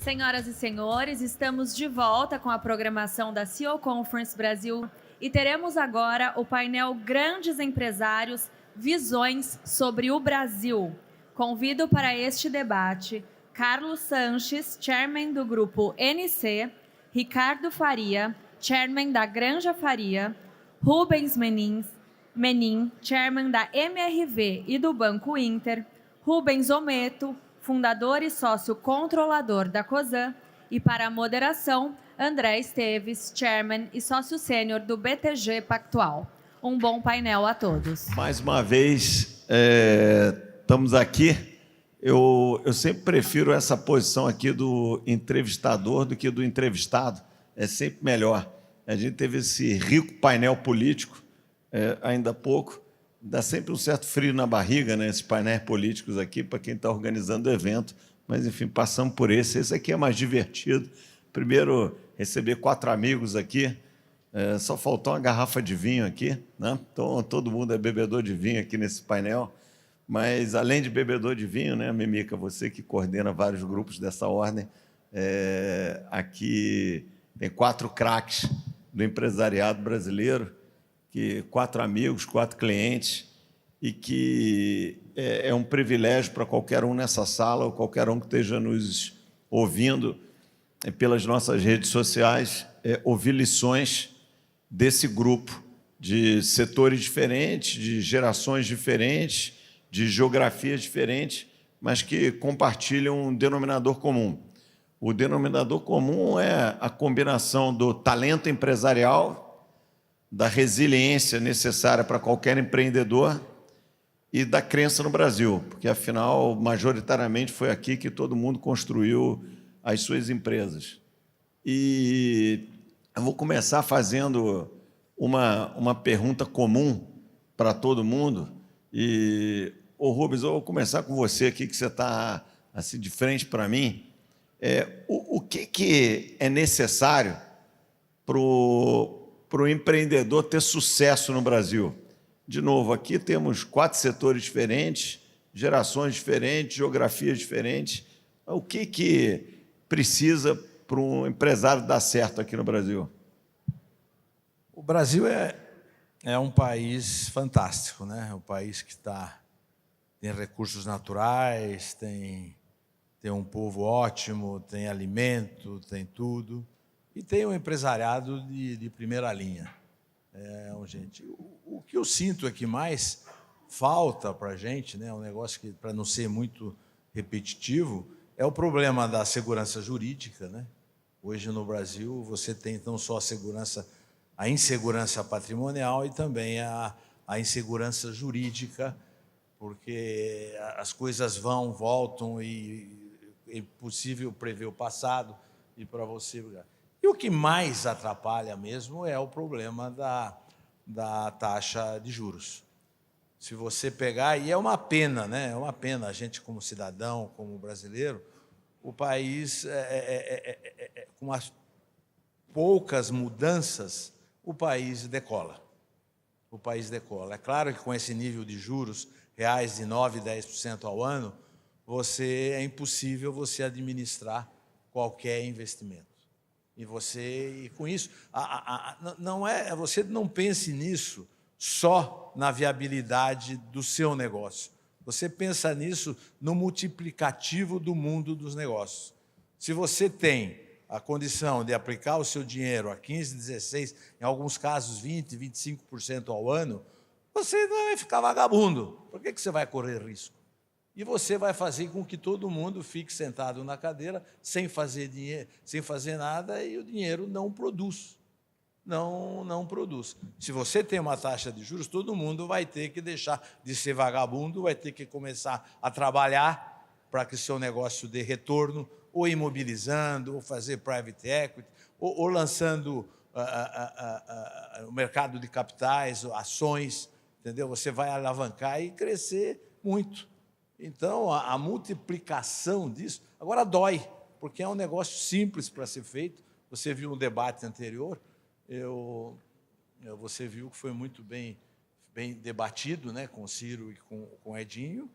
Senhoras e senhores, estamos de volta com a programação da CEO Conference Brasil e teremos agora o painel Grandes Empresários, Visões sobre o Brasil. Convido para este debate Carlos Sanches, Chairman do Grupo NC, Ricardo Faria, Chairman da Granja Faria, Rubens Menin, Chairman da MRV e do Banco Inter, Rubens Ometo, fundador e sócio controlador da Cosan, e para a moderação, André Esteves, Chairman e sócio sênior do BTG Pactual. Um bom painel a todos. Mais uma vez, estamos aqui. Eu sempre prefiro essa posição aqui do entrevistador do que do entrevistado. É sempre melhor. A gente teve esse rico painel político, ainda há pouco. Dá sempre um certo frio na barriga, né, esses painéis políticos aqui, para quem está organizando o evento. Mas, enfim, passamos por esse. Esse aqui é mais divertido. Primeiro, receber 4 amigos aqui. Só faltou uma garrafa de vinho aqui, né? Então, todo mundo é bebedor de vinho aqui nesse painel. Mas, além de bebedor de vinho, né, Mimica, você que coordena vários grupos dessa ordem, aqui tem 4 craques do empresariado brasileiro, 4 amigos, 4 clientes, e que é um privilégio para qualquer um nessa sala, ou qualquer um que esteja nos ouvindo pelas nossas redes sociais, ouvir lições desse grupo de setores diferentes, de gerações diferentes, de geografias diferentes, mas que compartilham um denominador comum. O denominador comum é a combinação do talento empresarial, da resiliência necessária para qualquer empreendedor e da crença no Brasil, porque, afinal, majoritariamente foi aqui que todo mundo construiu as suas empresas. E eu vou começar fazendo uma pergunta comum para todo mundo. E, Rubens, eu vou começar com você aqui, que você está assim, de frente para mim. O que é necessário para o empreendedor ter sucesso no Brasil? De novo, aqui temos 4 setores diferentes, gerações diferentes, geografias diferentes. O que precisa para um empresário dar certo aqui no Brasil? O Brasil é um país fantástico, né? É um país que tem recursos naturais, tem um povo ótimo, tem alimento, tem tudo. E tem um empresariado de primeira linha. Gente, o que eu sinto é que mais falta para a gente, né, um negócio que, para não ser muito repetitivo, é o problema da segurança jurídica, né? Hoje, no Brasil, você tem não só a insegurança patrimonial e também a insegurança jurídica, porque as coisas voltam e é impossível prever o passado e para você... E o que mais atrapalha mesmo é o problema da taxa de juros. Se você pegar, e é uma pena, né? É uma pena a gente, como cidadão, como brasileiro, o país, com as poucas mudanças, o país decola. O país decola. É claro que com esse nível de juros reais de 9%, 10% ao ano, é impossível você administrar qualquer investimento. E com isso, você não pense nisso só na viabilidade do seu negócio. Você pensa nisso no multiplicativo do mundo dos negócios. Se você tem a condição de aplicar o seu dinheiro a 15%, 16%, em alguns casos 20%, 25% ao ano, você não vai ficar vagabundo. Por que você vai correr risco? E você vai fazer com que todo mundo fique sentado na cadeira, sem fazer dinheiro, sem fazer nada, e o dinheiro não produz. Não produz. Se você tem uma taxa de juros, todo mundo vai ter que deixar de ser vagabundo, vai ter que começar a trabalhar para que o seu negócio dê retorno, ou imobilizando, ou fazer private equity, ou lançando o mercado de capitais, ações, entendeu? Você vai alavancar e crescer muito. Então, a multiplicação disso, agora dói, porque é um negócio simples para ser feito, Você viu no debate anterior, você viu que foi muito bem debatido, né, com o Ciro e com o Edinho,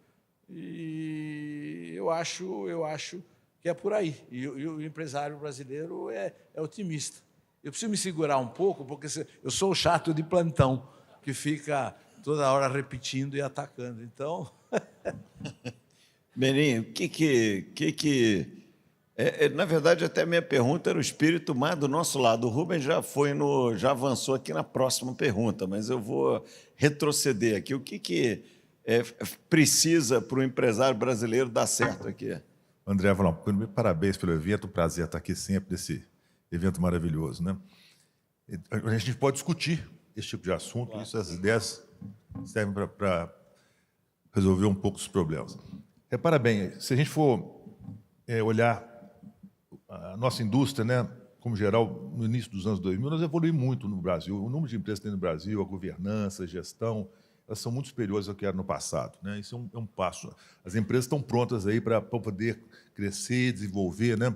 e eu acho que é por aí. E o empresário brasileiro é otimista. Eu preciso me segurar um pouco, porque eu sou o chato de plantão, que fica toda hora repetindo e atacando. Então... Beninho, na verdade, até a minha pergunta era o espírito mais do nosso lado. O Rubens já avançou aqui na próxima pergunta, mas eu vou retroceder aqui. O que precisa para o empresário brasileiro dar certo aqui? André Avalon, primeiro, parabéns pelo evento, prazer estar aqui sempre nesse evento maravilhoso, né? A gente pode discutir esse tipo de assunto, claro. Isso, as ideias servem para resolver um pouco os problemas. Repara bem, se a gente for olhar a nossa indústria, né, como geral, no início dos anos 2000, nós evoluímos muito no Brasil. O número de empresas que tem no Brasil, a governança, a gestão, elas são muito superiores ao que era no passado, né? Isso é um passo. As empresas estão prontas aí para poder crescer, desenvolver, né?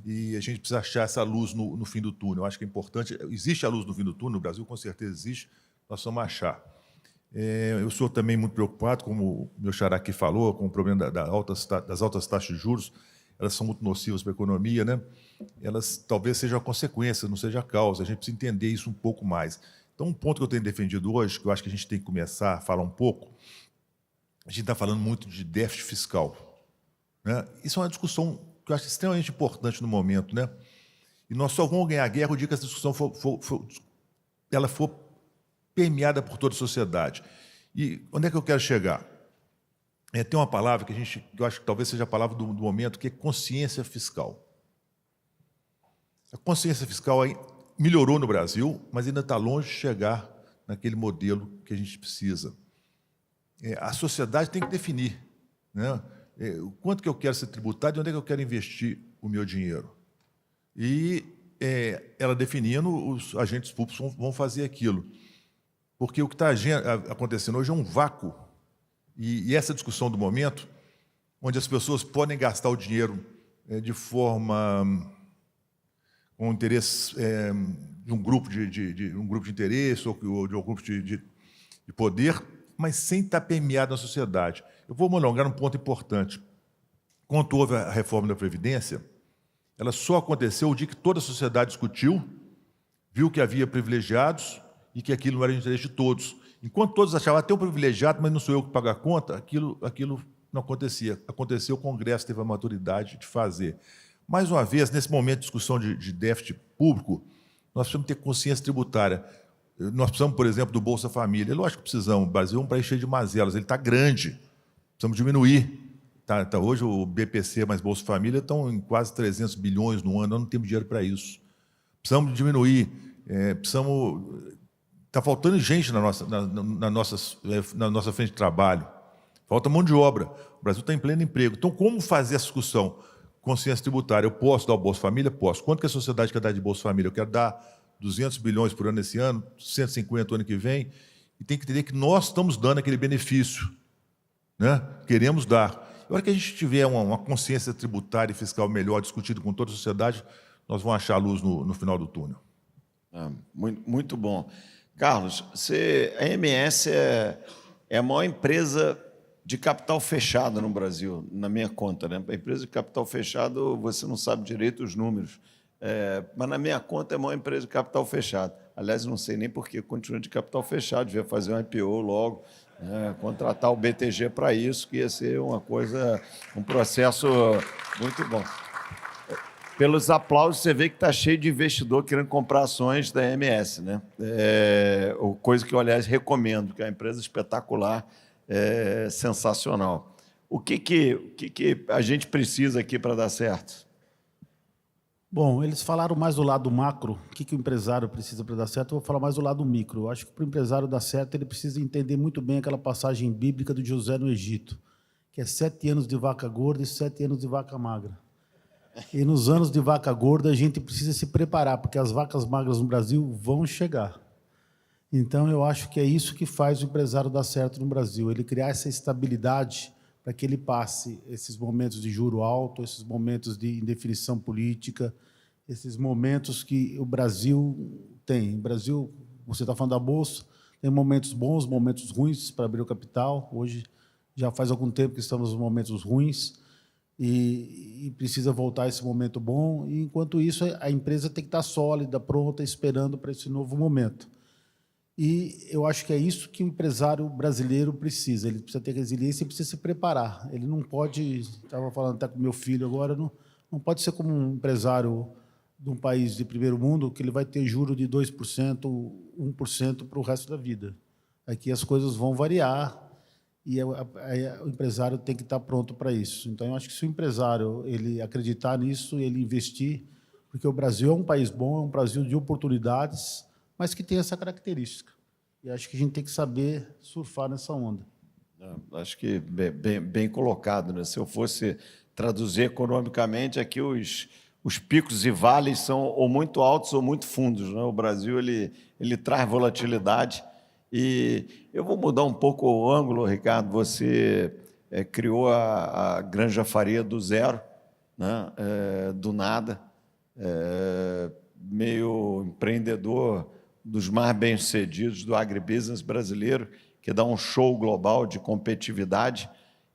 E a gente precisa achar essa luz no fim do túnel. Eu acho que é importante. Existe a luz no fim do túnel no Brasil, com certeza existe. Nós vamos achar. Eu sou também muito preocupado, como o meu xará aqui falou, com o problema das altas taxas de juros. Elas são muito nocivas para a economia, né? Elas talvez sejam a consequência, não seja a causa. A gente precisa entender isso um pouco mais. Então, um ponto que eu tenho defendido hoje, que eu acho que a gente tem que começar a falar um pouco, a gente está falando muito de déficit fiscal, né? Isso é uma discussão que eu acho extremamente importante no momento, né? E nós só vamos ganhar a guerra o dia que essa discussão for permeada por toda a sociedade. E onde é que eu quero chegar? Tem uma palavra que eu acho que talvez seja a palavra do momento, que é consciência fiscal. A consciência fiscal melhorou no Brasil, mas ainda está longe de chegar naquele modelo que a gente precisa. A sociedade tem que definir, né, o quanto que eu quero ser tributado e onde é que eu quero investir o meu dinheiro. E ela definindo, os agentes públicos vão fazer aquilo. Porque o que está acontecendo hoje é um vácuo. E essa discussão do momento, onde as pessoas podem gastar o dinheiro de forma... com o interesse de um grupo de interesse ou de um grupo de poder, mas sem estar permeado na sociedade. Eu vou me alongar num ponto importante. Quando houve a reforma da Previdência, ela só aconteceu o dia que toda a sociedade discutiu, viu que havia privilegiados e que aquilo não era de interesse de todos. Enquanto todos achavam, até o privilegiado, mas não sou eu que pago a conta, aquilo não acontecia. Aconteceu, o Congresso teve a maturidade de fazer. Mais uma vez, nesse momento de discussão de déficit público, nós precisamos ter consciência tributária. Nós precisamos, por exemplo, do Bolsa Família. Lógico que precisamos. O Brasil é um país cheio de mazelas. Ele está grande. Precisamos diminuir. Hoje, o BPC mais Bolsa Família estão em quase 300 bilhões no ano. Nós não temos dinheiro para isso. Precisamos diminuir. Está faltando gente na nossa frente de trabalho. Falta mão de obra. O Brasil está em pleno emprego. Então, como fazer essa discussão? Consciência tributária. Eu posso dar o Bolsa Família? Posso. Quanto que a sociedade quer dar de Bolsa Família? Eu quero dar 200 bilhões por ano esse ano, 150 o ano que vem, e tem que entender que nós estamos dando aquele benefício, né? Queremos dar. Na hora que a gente tiver uma consciência tributária e fiscal melhor, discutida com toda a sociedade, nós vamos achar a luz no final do túnel. Muito bom. Carlos, a MS é a maior empresa de capital fechado no Brasil, na minha conta, né? A empresa de capital fechado, você não sabe direito os números, mas na minha conta é a maior empresa de capital fechado. Aliás, não sei nem por que continua de capital fechado, devia fazer um IPO logo, né? Contratar o BTG para isso, que ia ser um processo muito bom. Pelos aplausos, você vê que está cheio de investidor querendo comprar ações da MS, né? Coisa que eu, aliás, recomendo, que é uma empresa espetacular, sensacional. O que a gente precisa aqui para dar certo? Bom, eles falaram mais do lado macro, o que o empresário precisa para dar certo, eu vou falar mais do lado micro. Eu acho que para o empresário dar certo, ele precisa entender muito bem aquela passagem bíblica do José no Egito, que é 7 anos de vaca gorda e 7 anos de vaca magra. E nos anos de vaca gorda, a gente precisa se preparar, porque as vacas magras no Brasil vão chegar. Então, eu acho que é isso que faz o empresário dar certo no Brasil, ele criar essa estabilidade para que ele passe esses momentos de juro alto, esses momentos de indefinição política esses momentos que o Brasil tem. O Brasil, você está falando da Bolsa, tem momentos bons, momentos ruins para abrir o capital. Hoje, já faz algum tempo que estamos nos momentos ruins e precisa voltar esse momento bom. E, enquanto isso, a empresa tem que estar sólida, pronta, esperando para esse novo momento. E eu acho que é isso que o empresário brasileiro precisa. Ele precisa ter resiliência e precisa se preparar. Ele não pode, estava falando até com meu filho agora, não pode ser como um empresário de um país de primeiro mundo, que ele vai ter juro de 2%, 1% para o resto da vida. Aqui as coisas vão variar e o empresário tem que estar pronto para isso. Então, eu acho que se o empresário ele acreditar nisso, ele investir, porque o Brasil é um país bom, é um Brasil de oportunidades, mas que tem essa característica. E acho que a gente tem que saber surfar nessa onda. Acho que bem colocado, né? Se eu fosse traduzir economicamente, aqui os picos e vales são ou muito altos ou muito fundos, né? O Brasil ele traz volatilidade. E eu vou mudar um pouco o ângulo, Ricardo. Você criou a Granja Faria do zero, né? Do nada, meio empreendedor dos mais bem-sucedidos do agribusiness brasileiro, que dá um show global de competitividade.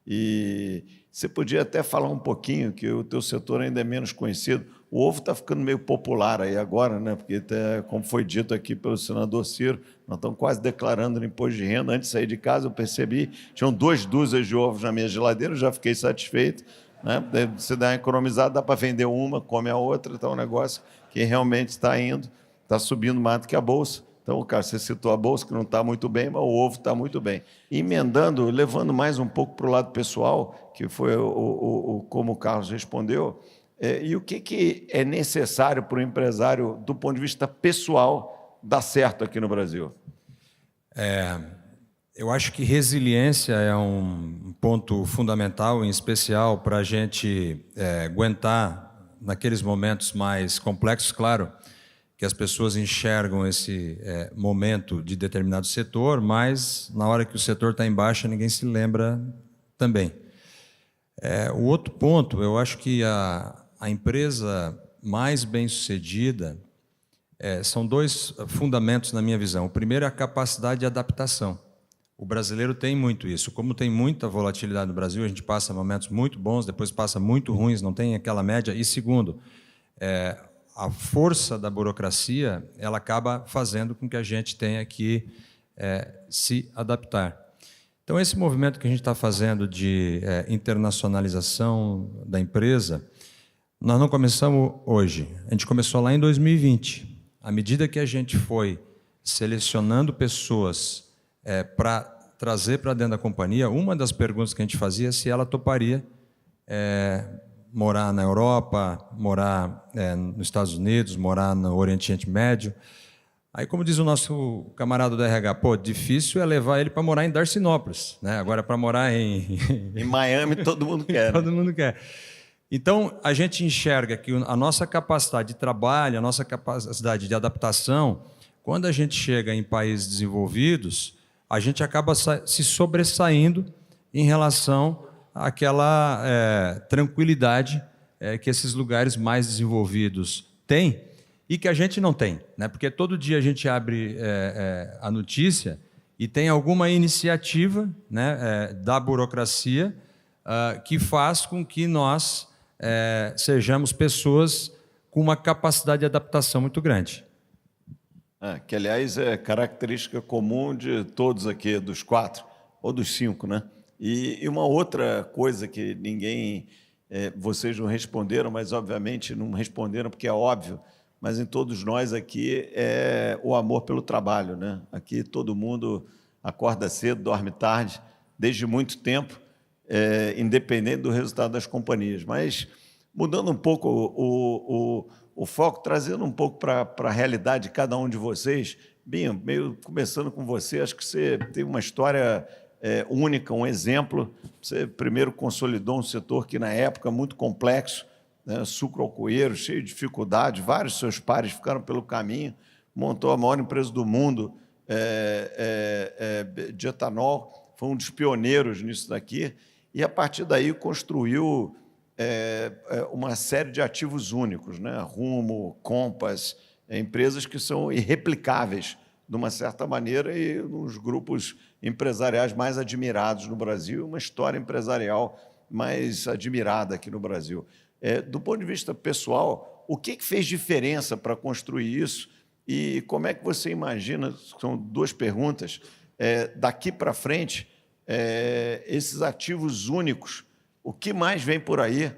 E você podia até falar um pouquinho, que o teu setor ainda é menos conhecido. O ovo está ficando meio popular aí agora, né? Porque, até, como foi dito aqui pelo senador Ciro, nós estamos quase declarando no imposto de renda. Antes de sair de casa, eu percebi, tinham 2 dúzias de ovos na minha geladeira, eu já fiquei satisfeito, né? Você dá uma economizada, dá para vender uma, come a outra, então é um negócio que realmente está indo, está subindo mais do que a Bolsa. Então, cara, você citou a Bolsa, que não está muito bem, mas o ovo está muito bem. Emendando, levando mais um pouco para o lado pessoal, que foi como o Carlos respondeu, e o que é necessário para o empresário, do ponto de vista pessoal, dar certo aqui no Brasil? Eu acho que resiliência é um ponto fundamental, em especial para a gente aguentar naqueles momentos mais complexos, claro, que as pessoas enxergam esse momento de determinado setor, mas na hora que o setor está em baixa, ninguém se lembra também. O outro ponto, eu acho que a empresa mais bem-sucedida, são 2 fundamentos na minha visão. O primeiro é a capacidade de adaptação. O brasileiro tem muito isso. Como tem muita volatilidade no Brasil, a gente passa momentos muito bons, depois passa muito ruins, não tem aquela média. E segundo, a força da burocracia, ela acaba fazendo com que a gente tenha que se adaptar. Então, esse movimento que a gente está fazendo de internacionalização da empresa, nós não começamos hoje, a gente começou lá em 2020. À medida que a gente foi selecionando pessoas para trazer para dentro da companhia, uma das perguntas que a gente fazia é se ela toparia morar na Europa, morar nos Estados Unidos, morar no Oriente Médio. Aí, como diz o nosso camarada do RH, difícil é levar ele para morar em Darcinópolis, né? Agora, para morar em Miami, todo mundo quer. Todo mundo quer. Então, a gente enxerga que a nossa capacidade de trabalho, a nossa capacidade de adaptação, quando a gente chega em países desenvolvidos, a gente acaba se sobressaindo em relação àquela tranquilidade que esses lugares mais desenvolvidos têm e que a gente não tem, né? Porque todo dia a gente abre a notícia e tem alguma iniciativa, né, da burocracia que faz com que nós sejamos pessoas com uma capacidade de adaptação muito grande. Que, aliás, é característica comum de todos aqui, dos 4 ou dos 5, né? E uma outra coisa que vocês não responderam, mas obviamente não responderam porque é óbvio, mas em todos nós aqui é o amor pelo trabalho, né? Aqui todo mundo acorda cedo, dorme tarde, desde muito tempo, independente do resultado das companhias. Mas, mudando um pouco o foco, trazendo um pouco para a realidade de cada um de vocês, Binho, meio começando com você, acho que você tem uma história única, um exemplo. Você primeiro consolidou um setor que, na época, muito complexo, né, sucro-alcooeiro, cheio de dificuldade, vários seus pares ficaram pelo caminho, montou a maior empresa do mundo de etanol, foi um dos pioneiros nisso daqui, e, a partir daí, construiu uma série de ativos únicos, né? Rumo, Compass, empresas que são irreplicáveis, de uma certa maneira, e nos grupos empresariais mais admirados no Brasil, uma história empresarial mais admirada aqui no Brasil. Do ponto de vista pessoal, o que fez diferença para construir isso e como é que você imagina, são duas perguntas, daqui para frente, esses ativos únicos, o que mais vem por aí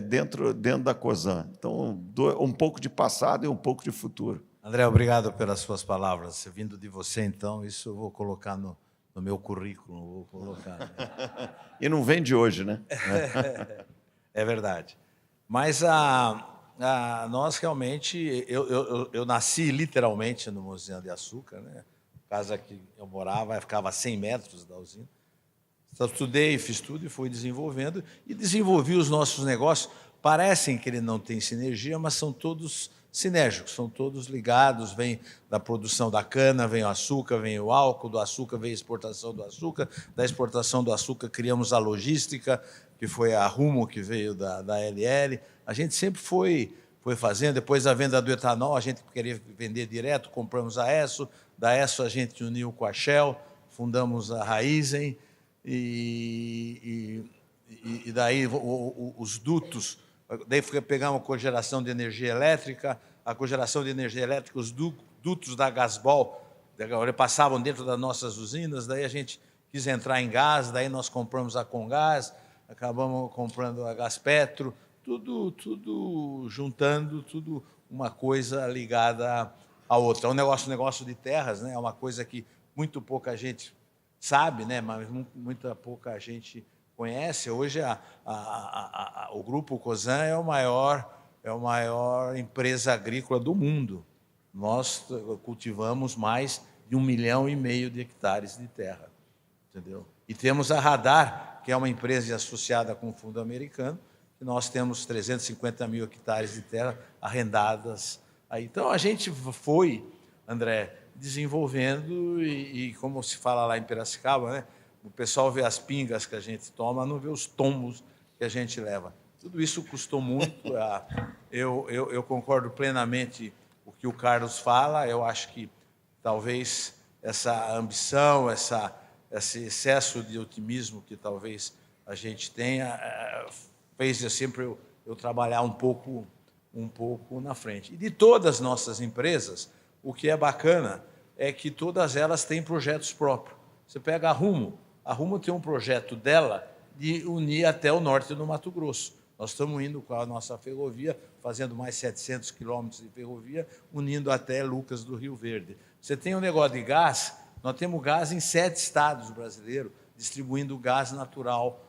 dentro da Cosan? Então, um pouco de passado e um pouco de futuro. André, obrigado pelas suas palavras. Vindo de você, então, isso eu vou colocar no meu currículo. Vou colocar, né? E não vem de hoje, né? É verdade. Mas nós realmente... Eu nasci literalmente no Usina de Açúcar, né? A casa que eu morava ficava a 100 metros da usina. Então, estudei, fiz tudo e fui desenvolvendo. E desenvolvi os nossos negócios. Parecem que ele não tem sinergia, mas são todos sinérgicos, são todos ligados. Vem da produção da cana, vem o açúcar, vem o álcool, do açúcar vem a exportação do açúcar, da exportação do açúcar criamos a logística, que foi a Rumo, que veio da LL. A gente sempre foi fazendo. Depois da venda do etanol, a gente queria vender direto, compramos a Esso. Da Esso a gente uniu com a Shell, fundamos a Raízen, e daí os dutos, daí pegamos a cogeração de energia elétrica, os dutos da Gasbol passavam dentro das nossas usinas, daí a gente quis entrar em gás, daí nós compramos a Comgás, acabamos comprando a Gaspetro, tudo juntando, tudo uma coisa ligada à outra. É um negócio de terras, né? É uma coisa que muito pouca gente sabe, né? Mas muita pouca gente conhece. Hoje o Grupo Cosan é a maior empresa agrícola do mundo. Nós cultivamos mais de 1,5 milhão de hectares de terra, entendeu? E temos a Radar, que é uma empresa associada com o Fundo Americano, que nós temos 350 mil hectares de terra arrendadas aí. Então, a gente foi, André, desenvolvendo e como se fala lá em Piracicaba, né? O pessoal vê as pingas que a gente toma, não vê os tombos que a gente leva. Tudo isso custou muito. Eu concordo plenamente com o que o Carlos fala. Eu acho que talvez essa ambição, esse excesso de otimismo que talvez a gente tenha, fez sempre eu trabalhar um pouco na frente. E de todas as nossas empresas, o que é bacana é que todas elas têm projetos próprios. Você pega a Rumo tem um projeto dela de unir até o norte do Mato Grosso. Nós estamos indo com a nossa ferrovia, fazendo mais 700 quilômetros de ferrovia, unindo até Lucas do Rio Verde. Você tem um negócio de gás, nós temos gás em 7 estados brasileiros, distribuindo gás natural.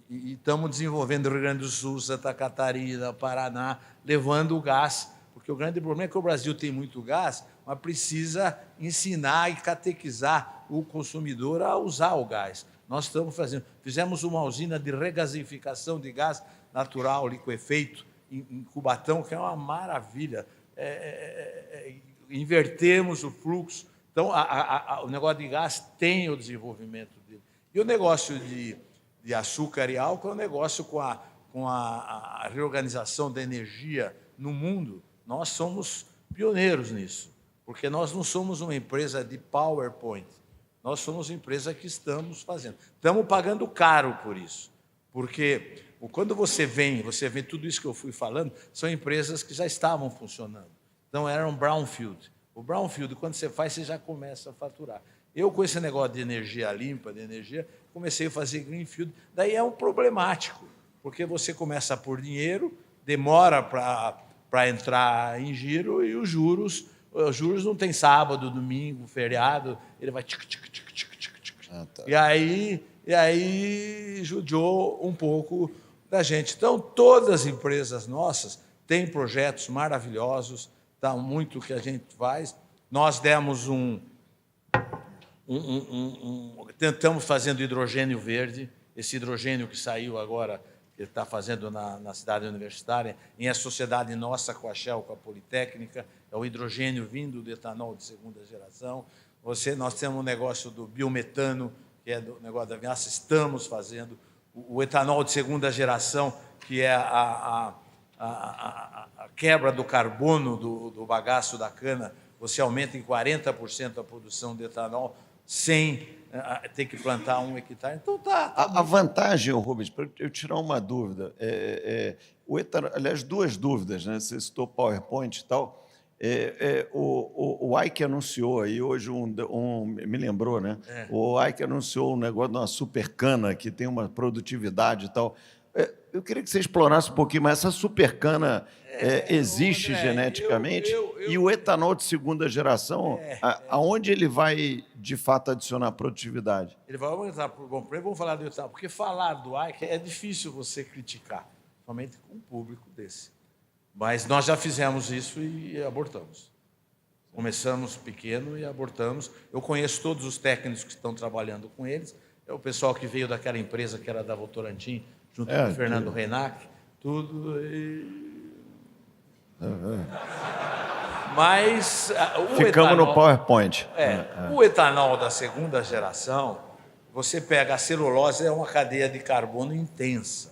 E estamos desenvolvendo Rio Grande do Sul, Santa Catarina, Paraná, levando o gás, porque o grande problema é que o Brasil tem muito gás, mas precisa ensinar e catequizar o consumidor a usar o gás. Nós fizemos uma usina de regasificação de gás natural, liquefeito, em Cubatão, que é uma maravilha. Invertemos o fluxo. Então, o negócio de gás tem o desenvolvimento dele. E o negócio de açúcar e álcool é um negócio com a reorganização da energia no mundo. Nós somos pioneiros nisso, porque nós não somos uma empresa de PowerPoint, nós somos uma empresa que estamos fazendo. Estamos pagando caro por isso, porque quando você vê tudo isso que eu fui falando, são empresas que já estavam funcionando. Então, eram brownfield. O brownfield, quando você faz, você já começa a faturar. Eu, com esse negócio de energia limpa, comecei a fazer greenfield. Daí é um problemático, porque você começa a pôr dinheiro, demora para entrar em giro, e os juros não tem sábado, domingo, feriado, ele vai Tá. E aí judiou um pouco da gente. Então, todas as empresas nossas têm projetos maravilhosos, tá, muito que a gente faz. Nós demos tentamos fazendo hidrogênio verde, esse hidrogênio que saiu agora, que ele está fazendo na cidade universitária, em a sociedade nossa com a Shell, com a Politécnica, é o hidrogênio vindo do etanol de segunda geração. Nós temos um negócio do biometano, que é do negócio da aviação, estamos fazendo o etanol de segunda geração, que é a quebra do carbono do bagaço da cana, você aumenta em 40% a produção de etanol sem ter que plantar 1 hectare. Então, A vantagem, Rubens, para eu tirar uma dúvida, o etanol, aliás, duas dúvidas, né? Você citou PowerPoint e tal. O Ike anunciou aí hoje me lembrou, né? O Ike anunciou um negócio de uma supercana que tem uma produtividade e tal. Eu queria que você explorasse um pouquinho mais. Essa supercana existe André, geneticamente? E o etanol de segunda geração, aonde ele vai, de fato, adicionar produtividade? Ele vai aumentar. Bom, primeiro vamos falar do etanol, porque falar do Ike é difícil você criticar, somente com um público desse. Mas nós já fizemos isso e abortamos. Começamos pequeno e abortamos. Eu conheço todos os técnicos que estão trabalhando com eles. É o pessoal que veio daquela empresa que era da Votorantim, junto com o Fernando Renac, tudo. Mas ficamos no PowerPoint. O etanol da segunda geração, você pega a celulose, é uma cadeia de carbono intensa.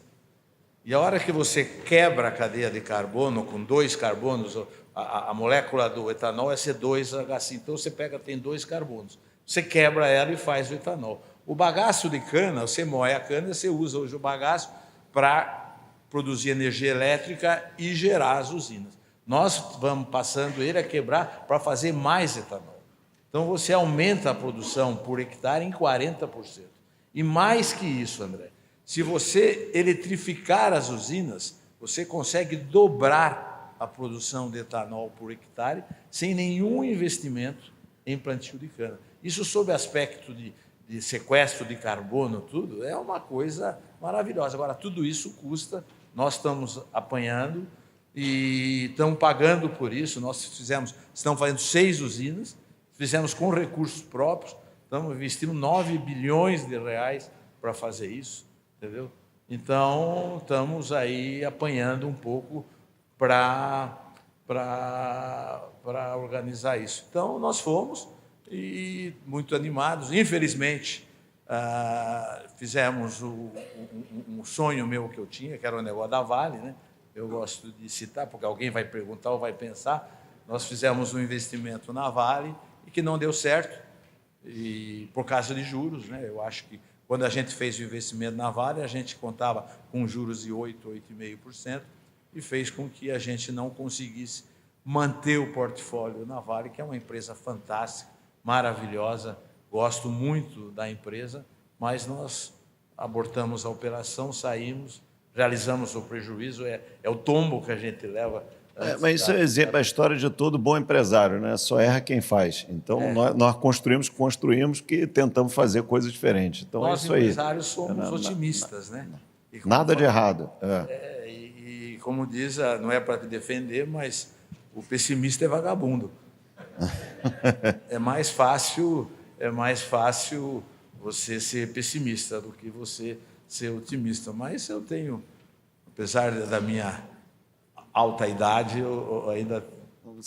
E a hora que você quebra a cadeia de carbono com 2 carbonos, a molécula do etanol é C2H5, então você tem 2 carbonos. Você quebra ela e faz o etanol. O bagaço de cana, você moe a cana, você usa hoje o bagaço para produzir energia elétrica e gerar as usinas. Nós vamos passando ele a quebrar para fazer mais etanol. Então você aumenta a produção por hectare em 40%. E mais que isso, André, se você eletrificar as usinas, você consegue dobrar a produção de etanol por hectare sem nenhum investimento em plantio de cana. Isso, sob aspecto de sequestro de carbono, tudo, é uma coisa maravilhosa. Agora, tudo isso custa, nós estamos apanhando e estamos pagando por isso. Nós estamos fazendo 6 usinas, fizemos com recursos próprios, estamos investindo 9 bilhões de reais para fazer isso, entendeu? Então, estamos aí apanhando um pouco para organizar isso. Então, nós fomos e muito animados. Infelizmente, fizemos um sonho meu que eu tinha, que era o negócio da Vale, né? Eu gosto de citar, porque alguém vai perguntar ou vai pensar. Nós fizemos um investimento na Vale e que não deu certo, e por causa de juros, né? Eu acho que quando a gente fez o investimento na Vale, a gente contava com juros de 8%, 8,5%, e fez com que a gente não conseguisse manter o portfólio na Vale, que é uma empresa fantástica, maravilhosa, gosto muito da empresa, mas nós abortamos a operação, saímos, realizamos o prejuízo, é o tombo que a gente leva. Mas isso é exemplo, a história de todo bom empresário, né? Só erra quem faz. Então, nós construímos que tentamos fazer coisas diferentes. Então, nós, é isso aí. Nós, empresários, somos otimistas, né? Nada de errado. E como diz, não é para te defender, mas o pessimista é vagabundo. É mais fácil você ser pessimista do que você ser otimista. Mas eu tenho, apesar da minha alta idade, eu ainda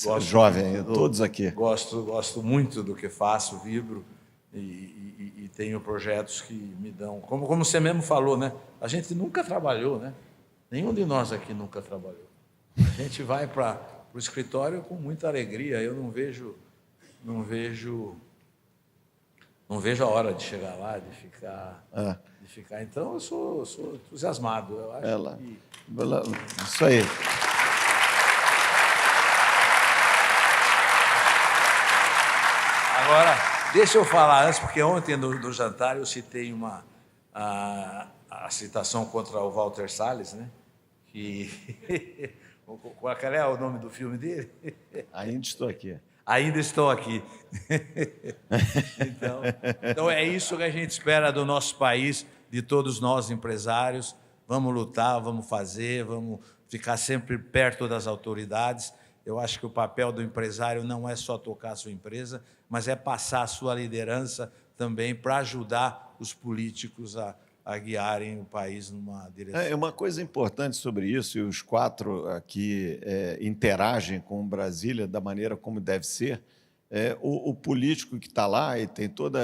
gosto, jovem, todos aqui. Gosto muito do que faço, vibro e tenho projetos que me dão. Como você mesmo falou, né? A gente nunca trabalhou, né? Nenhum de nós aqui nunca trabalhou. A gente vai para o escritório com muita alegria. Eu não vejo a hora de chegar lá, de ficar. Então, eu sou entusiasmado. Eu acho que... Isso aí. Agora, deixa eu falar antes, porque ontem no jantar eu citei a citação contra o Walter Salles, né? Que... Qual é o nome do filme dele? Ainda estou aqui. Ainda estou aqui. Então, é isso que a gente espera do nosso país, de todos nós empresários. Vamos lutar, vamos fazer, vamos ficar sempre perto das autoridades. Eu acho que o papel do empresário não é só tocar a sua empresa, mas é passar a sua liderança também para ajudar os políticos a guiarem o país numa direção. Uma coisa importante sobre isso, e os 4 aqui interagem com Brasília da maneira como deve ser, o político que está lá e tem toda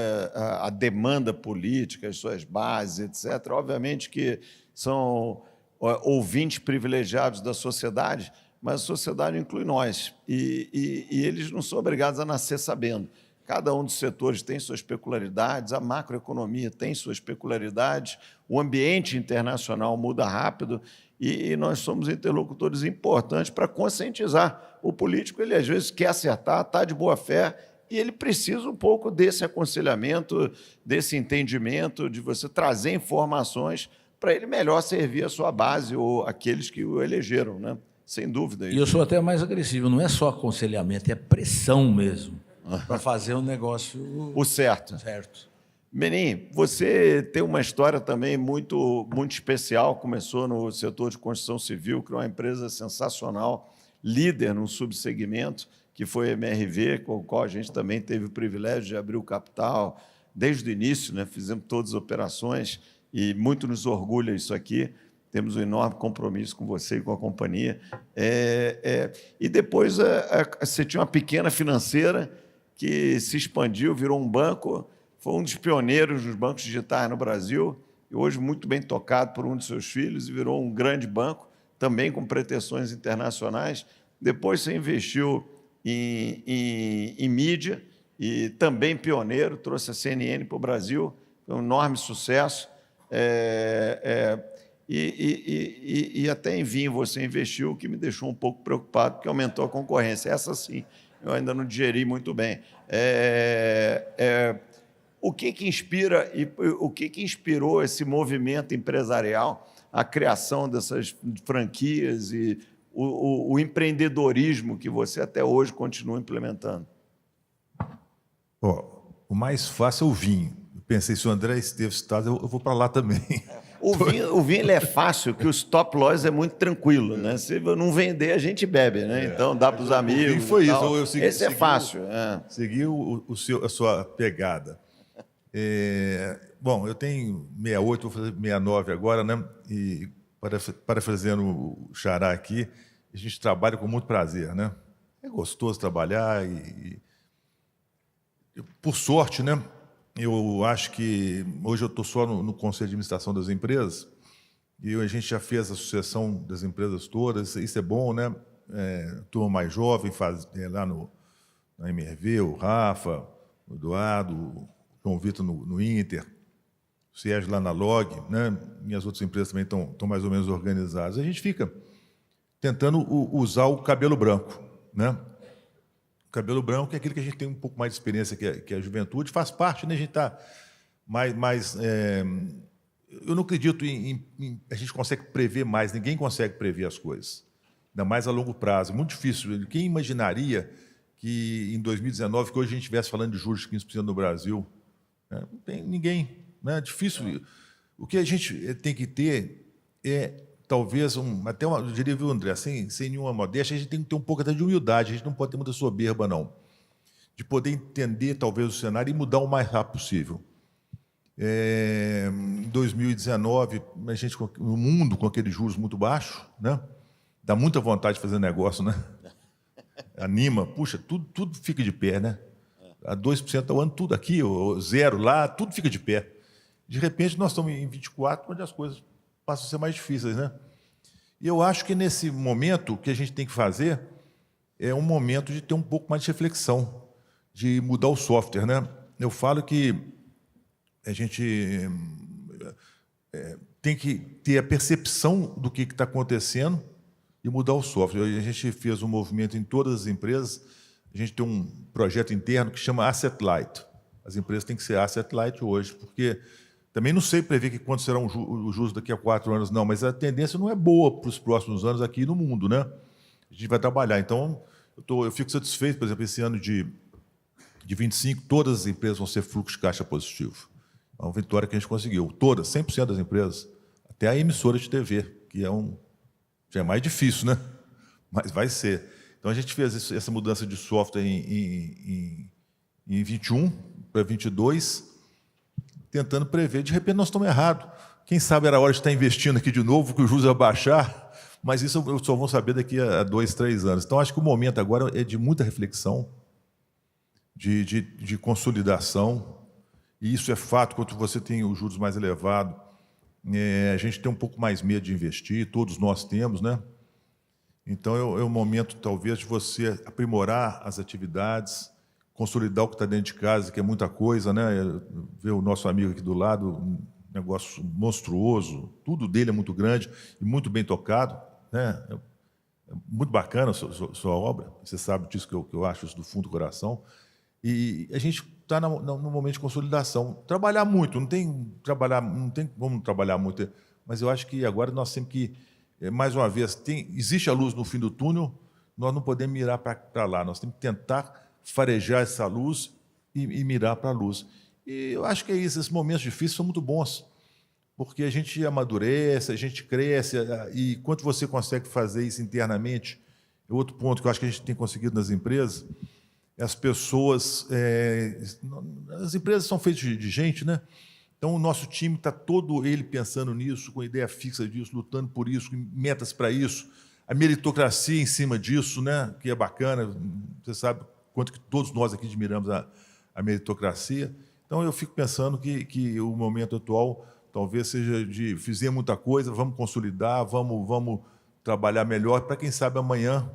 a demanda política, as suas bases, etc., obviamente que são ouvintes privilegiados da sociedade, mas a sociedade inclui nós. E eles não são obrigados a nascer sabendo. Cada um dos setores tem suas peculiaridades, a macroeconomia tem suas peculiaridades, o ambiente internacional muda rápido e nós somos interlocutores importantes para conscientizar. O político, ele às vezes quer acertar, está de boa fé, e ele precisa um pouco desse aconselhamento, desse entendimento, de você trazer informações para ele melhor servir a sua base ou aqueles que o elegeram, né? Sem dúvida. E eu sou até mais agressivo, não é só aconselhamento, é pressão mesmo, para fazer um negócio o certo. Menin, você tem uma história também muito especial, começou no setor de construção civil, criou uma empresa sensacional, líder num subsegmento, que foi a MRV, com o qual a gente também teve o privilégio de abrir o capital desde o início, né? Fizemos todas as operações e muito nos orgulha isso aqui. Temos um enorme compromisso com você e com a companhia. E depois você tinha uma pequena financeira que se expandiu, virou um banco, foi um dos pioneiros dos bancos digitais no Brasil, e hoje muito bem tocado por um de seus filhos, e virou um grande banco, também com pretensões internacionais. Depois você investiu em mídia, e também pioneiro, trouxe a CNN para o Brasil, foi um enorme sucesso. E até em vinho você investiu, o que me deixou um pouco preocupado, porque aumentou a concorrência. Essa sim, eu ainda não digeri muito bem. O que inspira e o que inspirou esse movimento empresarial, a criação dessas franquias e o empreendedorismo que você até hoje continua implementando? O mais fácil é o vinho. Eu pensei, se o André esteve citado, eu vou para lá também. O vinho ele é fácil, que o stop loss é muito tranquilo, né? Se não vender, a gente bebe, né? Então dá para os amigos. O foi isso. Esse é fácil. Segui a sua pegada. Bom, eu tenho 68, vou fazer 69 agora, né? E parafraseando o Xará aqui, a gente trabalha com muito prazer, né? É gostoso trabalhar por sorte, né? Eu acho que hoje eu estou só no Conselho de Administração das empresas e a gente já fez a sucessão das empresas todas, isso é bom, né? Turma mais jovem, lá na MRV, o Rafa, o Eduardo, o João Vitor no Inter, o Sérgio lá na Log, né? Minhas outras empresas também estão mais ou menos organizadas. A gente fica tentando usar o cabelo branco, né? O cabelo branco é aquele que a gente tem um pouco mais de experiência que a juventude, faz parte, né? A gente está mais... eu não acredito a gente consegue prever mais, ninguém consegue prever as coisas, ainda mais a longo prazo, é muito difícil. Quem imaginaria que em 2019, que hoje a gente estivesse falando de juros de 15% no Brasil? Não tem ninguém, né? É difícil. O que a gente tem que ter talvez, eu diria, viu, André, sem nenhuma modéstia, a gente tem que ter um pouco até de humildade, a gente não pode ter muita soberba, não, de poder entender, talvez, o cenário e mudar o mais rápido possível. Em 2019, a gente, no mundo com aqueles juros muito baixos, né? Dá muita vontade de fazer negócio, né? Anima, puxa, tudo fica de pé, né? A 2% ao ano, tudo aqui, ou zero lá, tudo fica de pé. De repente, nós estamos em 24, onde as coisas passam a ser mais difíceis, né? E eu acho que nesse momento o que a gente tem que fazer é um momento de ter um pouco mais de reflexão, de mudar o software, né? Eu falo que a gente tem que ter a percepção do que está acontecendo e mudar o software. A gente fez um movimento em todas as empresas, a gente tem um projeto interno que chama Asset Light. As empresas têm que ser Asset Light hoje, porque também não sei prever quanto será o juros daqui a 4 anos, não, mas a tendência não é boa para os próximos anos aqui no mundo, né? A gente vai trabalhar. Então, eu fico satisfeito, por exemplo, esse ano de 25, todas as empresas vão ser fluxo de caixa positivo. É uma vitória que a gente conseguiu. Todas, 100% das empresas, até a emissora de TV, que já é mais difícil, né? Mas vai ser. Então, a gente fez essa mudança de software em 21 para 22, tentando prever. De repente, nós estamos errados. Quem sabe era a hora de estar investindo aqui de novo, que o juros vai baixar, mas isso eu só vou saber daqui a 2, 3 anos. Então, acho que o momento agora é de muita reflexão, de consolidação, e isso é fato. Quando você tem os juros mais elevados, a gente tem um pouco mais medo de investir, todos nós temos, né? Então, é o momento, talvez, de você aprimorar as atividades, consolidar o que está dentro de casa, que é muita coisa, né? Ver o nosso amigo aqui do lado, um negócio monstruoso, tudo dele é muito grande e muito bem tocado, né? É muito bacana a sua obra, você sabe disso que eu acho isso do fundo do coração. E a gente está no momento de consolidação. Trabalhar muito, não tem como trabalhar muito, mas eu acho que agora nós temos que, mais uma vez, existe a luz no fim do túnel, nós não podemos mirar para lá, nós temos que tentar farejar essa luz e mirar para a luz. E eu acho que é isso, esses momentos difíceis são muito bons, porque a gente amadurece, a gente cresce, e quando você consegue fazer isso internamente, é outro ponto que eu acho que a gente tem conseguido nas empresas, as pessoas, as empresas são feitas de gente, né? Então, o nosso time está todo ele pensando nisso, com ideia fixa disso, lutando por isso, com metas para isso, a meritocracia em cima disso, né? Que é bacana, você sabe quanto que todos nós aqui admiramos a meritocracia. Então, eu fico pensando que o momento atual talvez seja de fizemos muita coisa, vamos consolidar, vamos trabalhar melhor, para quem sabe amanhã,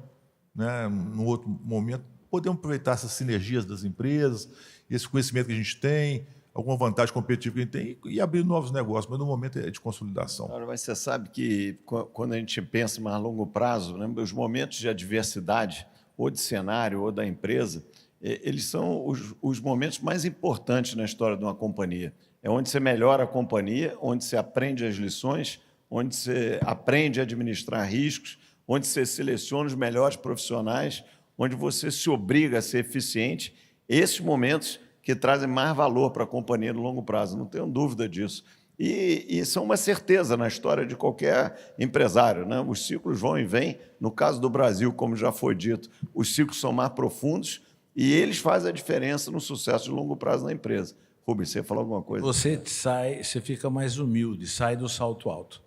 né, num outro momento, podemos aproveitar essas sinergias das empresas, esse conhecimento que a gente tem, alguma vantagem competitiva que a gente tem e abrir novos negócios, mas no momento é de consolidação. Agora, mas você sabe que quando a gente pensa mais a longo prazo, né, os momentos de adversidade, ou de cenário, ou da empresa, eles são os momentos mais importantes na história de uma companhia. É onde você melhora a companhia, onde você aprende as lições, onde você aprende a administrar riscos, onde você seleciona os melhores profissionais, onde você se obriga a ser eficiente. Esses momentos que trazem mais valor para a companhia no longo prazo, não tenho dúvida disso. E são uma certeza na história de qualquer empresário, né? Os ciclos vão e vêm. No caso do Brasil, como já foi dito, os ciclos são mais profundos e eles fazem a diferença no sucesso de longo prazo na empresa. Rubens, você falou alguma coisa? Você fica mais humilde, sai do salto alto.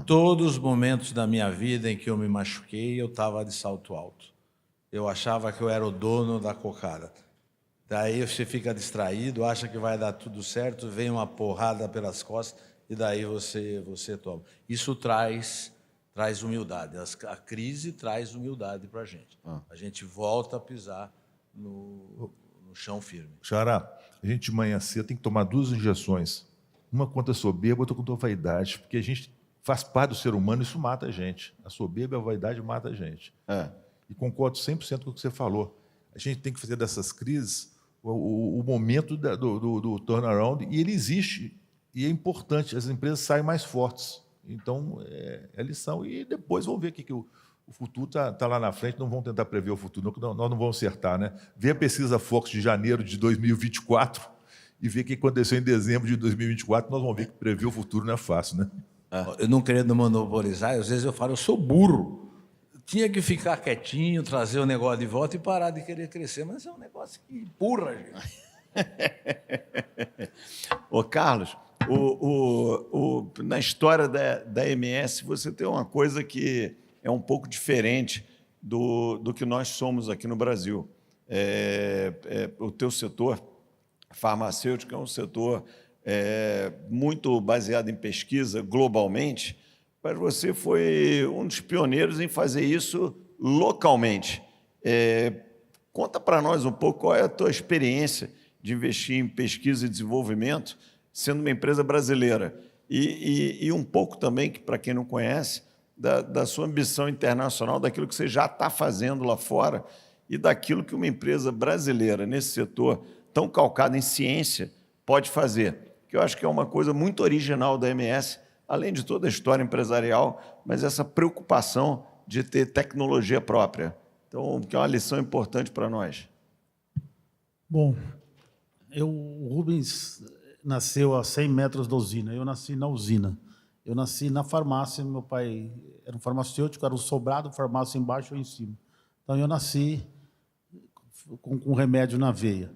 Todos os momentos da minha vida em que eu me machuquei, eu estava de salto alto. Eu achava que eu era o dono da cocada. Daí você fica distraído, acha que vai dar tudo certo, vem uma porrada pelas costas e daí você toma. Isso traz humildade. A crise traz humildade para a gente. A gente volta a pisar no chão firme. Xará, a gente de manhã cedo tem que tomar 2 injeções. Uma contra a soberba, outra contra a vaidade, porque a gente faz parte do ser humano e isso mata a gente. A soberba e a vaidade mata a gente. E concordo 100% com o que você falou. A gente tem que fazer dessas crises o momento do turnaround, e ele existe, e é importante, as empresas saem mais fortes. Então, é lição, e depois vamos ver que o futuro está lá na frente, não vamos tentar prever o futuro, nós não vamos acertar, né? Ver a pesquisa Focus de janeiro de 2024 e ver o que aconteceu em dezembro de 2024, nós vamos ver que prever o futuro não é fácil, né? Eu não querendo monopolizar, às vezes eu falo, eu sou burro. Tinha que ficar quietinho, trazer o negócio de volta e parar de querer crescer, mas é um negócio que empurra, gente. Ô, Carlos, na história da MS, você tem uma coisa que é um pouco diferente do que nós somos aqui no Brasil. O teu setor farmacêutico é um setor muito baseado em pesquisa globalmente, mas você foi um dos pioneiros em fazer isso localmente. Conta para nós um pouco qual é a tua experiência de investir em pesquisa e desenvolvimento, sendo uma empresa brasileira, e um pouco também, para quem não conhece, da sua ambição internacional, daquilo que você já está fazendo lá fora e daquilo que uma empresa brasileira, nesse setor tão calcado em ciência, pode fazer, que eu acho que é uma coisa muito original da MS, além de toda a história empresarial, mas essa preocupação de ter tecnologia própria. Então, que é uma lição importante para nós. Bom, o Rubens nasceu a 100 metros da usina, eu nasci na usina. Eu nasci na farmácia, meu pai era um farmacêutico, era um sobrado, farmácia embaixo ou em cima. Então, eu nasci com remédio na veia.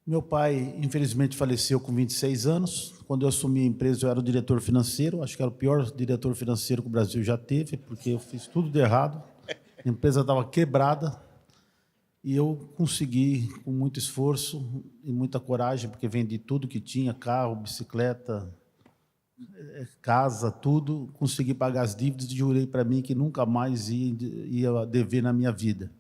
Meu pai, infelizmente, faleceu com 26 anos. Quando eu assumi a empresa, eu era o diretor financeiro. Acho que era o pior diretor financeiro que o Brasil já teve, porque eu fiz tudo de errado. A empresa estava quebrada. E eu consegui, com muito esforço e muita coragem, porque vendi tudo que tinha, carro, bicicleta, casa, tudo, consegui pagar as dívidas e jurei para mim que nunca mais ia dever na minha vida.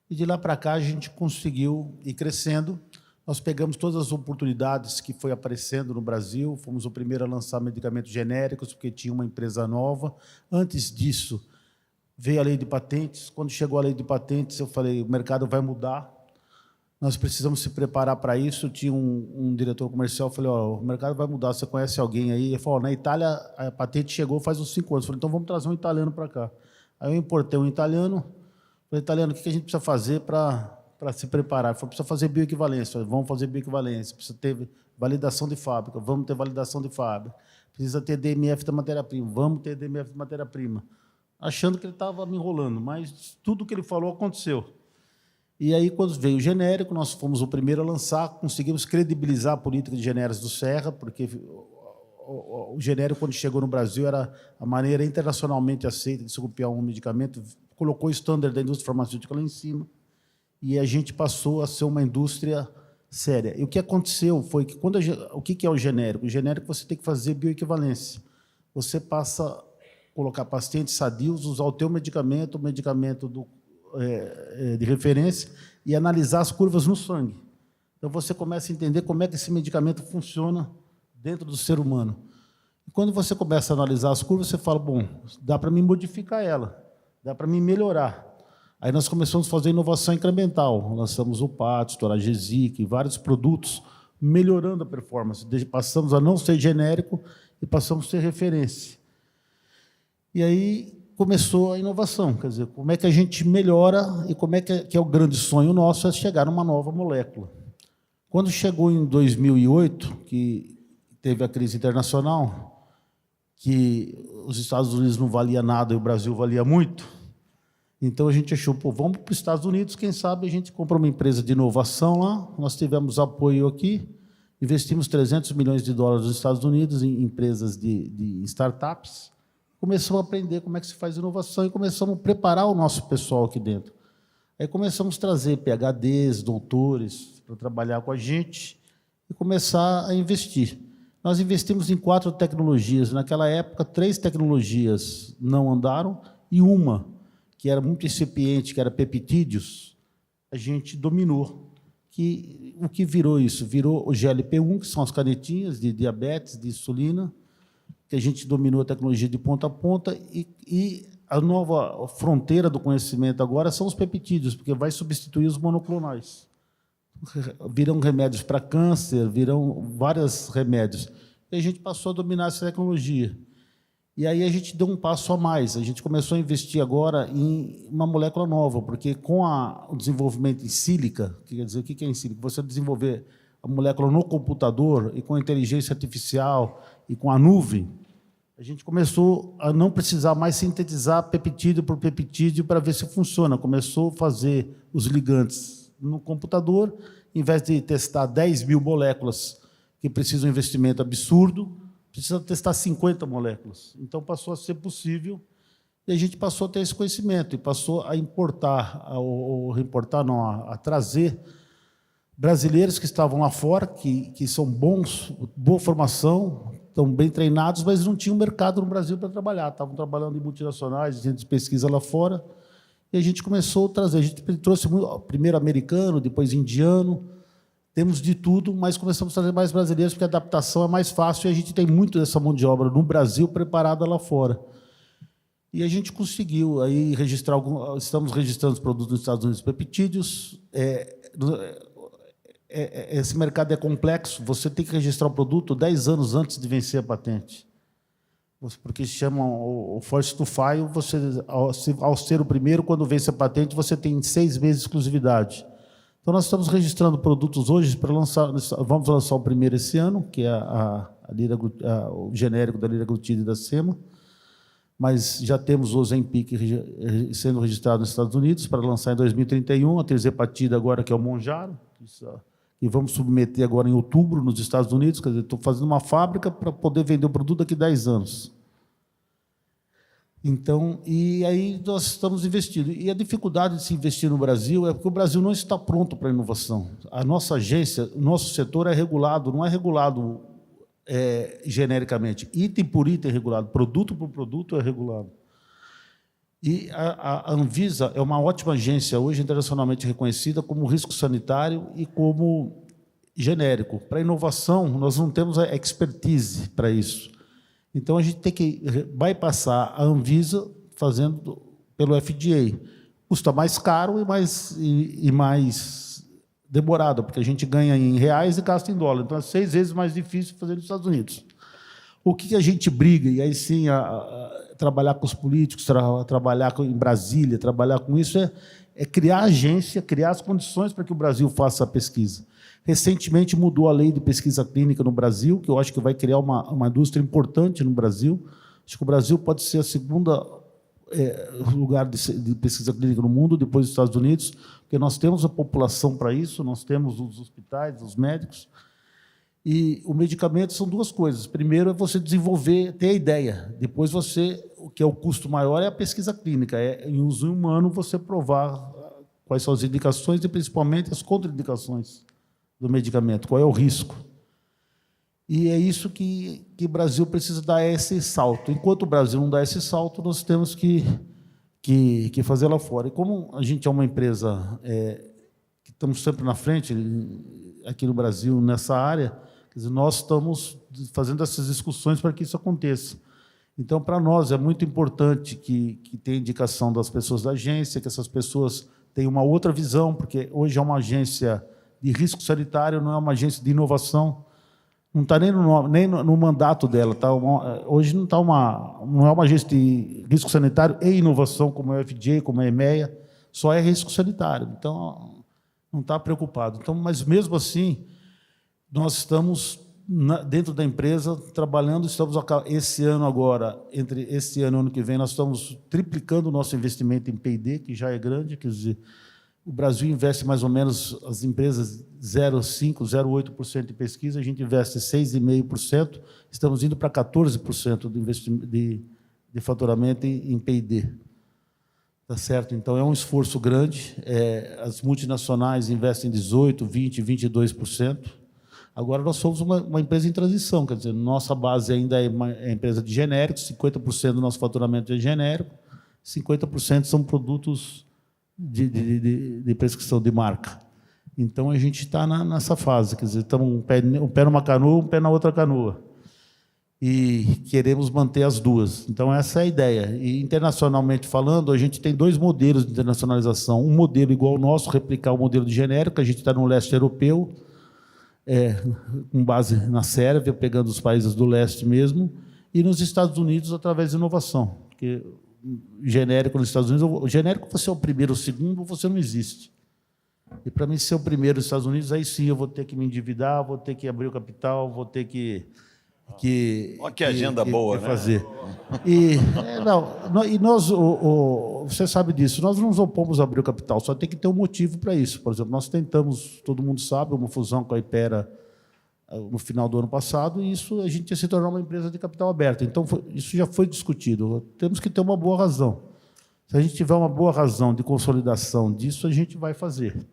E de lá para cá a gente conseguiu ir crescendo. Nós pegamos todas as oportunidades que foi aparecendo no Brasil, fomos o primeiro a lançar medicamentos genéricos, porque tinha uma empresa nova. Antes disso, veio a lei de patentes. Quando chegou a lei de patentes, eu falei, o mercado vai mudar, nós precisamos se preparar para isso. Tinha um diretor comercial, eu falei, o mercado vai mudar, você conhece alguém aí? Ele falou, na Itália a patente chegou faz uns 5 anos. Eu falei, então vamos trazer um italiano para cá. Aí eu importei um italiano, falei, italiano, o que a gente precisa fazer para se preparar? Ele falou, precisa fazer bioequivalência. Eu falei, vamos fazer bioequivalência, precisa ter validação de fábrica, vamos ter validação de fábrica, precisa ter DMF da matéria-prima, vamos ter DMF da matéria-prima. Achando que ele estava me enrolando, mas tudo que ele falou aconteceu. E aí, quando veio o genérico, nós fomos o primeiro a lançar, conseguimos credibilizar a política de genéricos do Serra, porque o genérico, quando chegou no Brasil, era a maneira internacionalmente aceita de se copiar um medicamento, colocou o estándar da indústria farmacêutica lá em cima, e a gente passou a ser uma indústria séria. E o que aconteceu foi que, o que é o genérico? O genérico você tem que fazer bioequivalência. Você passa a colocar pacientes sadios, usar o teu medicamento, o medicamento de referência, e analisar as curvas no sangue. Então, você começa a entender como é que esse medicamento funciona dentro do ser humano. E quando você começa a analisar as curvas, você fala, bom, dá para mim modificar ela, dá para mim melhorar. Aí nós começamos a fazer inovação incremental. Lançamos o Patos, Toragesic, vários produtos, melhorando a performance. Passamos a não ser genérico e passamos a ser referência. E aí começou a inovação, quer dizer, como é que a gente melhora e como é que é o grande sonho nosso é chegar numa nova molécula. Quando chegou em 2008, que teve a crise internacional, que os Estados Unidos não valia nada e o Brasil valia muito, então a gente achou, vamos para os Estados Unidos, quem sabe a gente compra uma empresa de inovação lá, nós tivemos apoio aqui, investimos $300 milhões nos Estados Unidos em empresas de startups, começamos a aprender como é que se faz inovação e começamos a preparar o nosso pessoal aqui dentro. Aí começamos a trazer PhDs, doutores, para trabalhar com a gente e começar a investir. Nós investimos em 4 tecnologias. Naquela época, 3 tecnologias não andaram e uma, que era muito incipiente, que era peptídeos, a gente dominou. O que virou isso? Virou o GLP-1, que são as canetinhas de diabetes, de insulina, que a gente dominou a tecnologia de ponta a ponta, e a nova fronteira do conhecimento agora são os peptídeos, porque vai substituir os monoclonais. Virão remédios para câncer, virão vários remédios. E a gente passou a dominar essa tecnologia. E aí a gente deu um passo a mais. A gente começou a investir agora em uma molécula nova, porque com o desenvolvimento em sílica, que quer dizer, o que é em sílica? Você desenvolver a molécula no computador e com a inteligência artificial e com a nuvem, a gente começou a não precisar mais sintetizar peptídeo por peptídeo para ver se funciona. Começou a fazer os ligantes no computador, em vez de testar 10 mil moléculas, que precisam de um investimento absurdo, precisa testar 50 moléculas. Então, passou a ser possível, e a gente passou a ter esse conhecimento, e passou a importar, a trazer brasileiros que estavam lá fora, que são bons, boa formação, estão bem treinados, mas não tinham mercado no Brasil para trabalhar. Estavam trabalhando em multinacionais, em centros de pesquisa lá fora, e a gente começou a trazer. A gente trouxe primeiro americano, depois indiano, temos de tudo, mas começamos a trazer mais brasileiros, porque a adaptação é mais fácil, e a gente tem muito dessa mão de obra no Brasil preparada lá fora. E a gente conseguiu aí registrar estamos registrando os produtos nos Estados Unidos peptídeos. Esse mercado é complexo, você tem que registrar o produto 10 anos antes de vencer a patente. Porque se chama o first to file, você, ao ser o primeiro, quando vence a patente, você tem 6 meses de exclusividade. Então, nós estamos registrando produtos hoje para lançar, vamos lançar o primeiro esse ano, que é o genérico da liraglutida e da sema, mas já temos o Ozempic sendo registrado nos Estados Unidos para lançar em 2031, a tirzepatida agora, que é o Mounjaro, e vamos submeter agora em outubro nos Estados Unidos. Quer dizer, estou fazendo uma fábrica para poder vender o produto daqui a 10 anos. Então, e aí nós estamos investindo. E a dificuldade de se investir no Brasil é porque o Brasil não está pronto para a inovação. A nossa agência, o nosso setor é regulado, não é regulado genericamente. Item por item é regulado, produto por produto é regulado. E a Anvisa é uma ótima agência, hoje internacionalmente reconhecida como risco sanitário e como genérico. Para inovação, nós não temos a expertise para isso. Então, a gente tem que bypassar a Anvisa fazendo pelo FDA. Custa mais caro e mais demorado, porque a gente ganha em reais e gasta em dólar. Então, é 6 vezes mais difícil fazer nos Estados Unidos. O que a gente briga, e aí sim, trabalhar com os políticos, trabalhar em Brasília, trabalhar com isso, é criar agência, criar as condições para que o Brasil faça a pesquisa. Recentemente mudou a lei de pesquisa clínica no Brasil, que eu acho que vai criar uma indústria importante no Brasil. Acho que o Brasil pode ser a segunda lugar de pesquisa clínica no mundo, depois dos Estados Unidos, porque nós temos a população para isso, nós temos os hospitais, os médicos. E o medicamento são duas coisas. Primeiro é você desenvolver, ter a ideia. Depois o que é o custo maior é a pesquisa clínica. Em uso humano, você provar quais são as indicações e, principalmente, as contraindicações do medicamento, qual é o risco. E é isso que o Brasil precisa dar esse salto. Enquanto o Brasil não dá esse salto, nós temos que fazer lá fora. E como a gente é uma empresa que estamos sempre na frente aqui no Brasil, nessa área, quer dizer, nós estamos fazendo essas discussões para que isso aconteça. Então, para nós, é muito importante que tenha indicação das pessoas da agência, que essas pessoas tenham uma outra visão, porque hoje é uma agência de risco sanitário, não é uma agência de inovação, não está nem no mandato dela. Hoje não é uma agência de risco sanitário e inovação, como é o FDA, como é a EMEA, só é risco sanitário. Então, não está preocupado. Então, mas, mesmo assim, nós estamos, dentro da empresa, trabalhando, esse ano agora, entre esse ano e o ano que vem, nós estamos triplicando o nosso investimento em P&D, que já é grande, quer dizer, o Brasil investe mais ou menos, as empresas 0,5%, 0,8% em pesquisa, a gente investe 6,5%, estamos indo para 14% do investimento de faturamento em P&D. Tá certo? Então, é um esforço grande. As multinacionais investem 18%, 20%, 22%. Agora, nós somos uma empresa em transição, quer dizer, nossa base ainda é uma empresa de genéricos, 50% do nosso faturamento é genérico, 50% são produtos de prescrição de marca. Então, a gente está nessa fase, quer dizer, estamos um pé numa canoa, um pé na outra canoa. E queremos manter as duas. Então, essa é a ideia. E, internacionalmente falando, a gente tem 2 modelos de internacionalização. Um modelo igual ao nosso, replicar o modelo de genérico, a gente está no leste europeu, com base na Sérvia, pegando os países do leste mesmo, e nos Estados Unidos, através de inovação. Porque genérico nos Estados Unidos, o genérico, você é o primeiro, o segundo, você não existe. E, para mim, ser o primeiro nos Estados Unidos, aí sim eu vou ter que me endividar, vou ter que abrir o capital, vou ter que olha que agenda boa, né? Fazer. E nós, você sabe disso, nós não nos opomos a abrir o capital, só tem que ter um motivo para isso. Por exemplo, nós tentamos, todo mundo sabe, uma fusão com a Hypera no final do ano passado, e isso a gente ia se tornar uma empresa de capital aberto. Então, isso já foi discutido. Temos que ter uma boa razão. Se a gente tiver uma boa razão de consolidação disso, a gente vai fazer.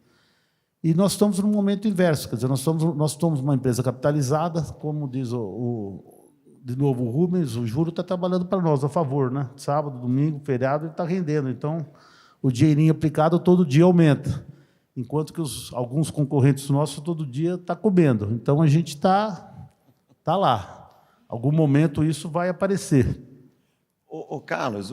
E nós estamos num momento inverso, quer dizer, nós somos uma empresa capitalizada, como diz de novo o Rubens, o juro está trabalhando para nós, a favor, né? Sábado, domingo, feriado, ele está rendendo. Então, o dinheirinho aplicado todo dia aumenta, enquanto que alguns concorrentes nossos todo dia estão comendo. Então, a gente está lá. Algum momento isso vai aparecer. Carlos,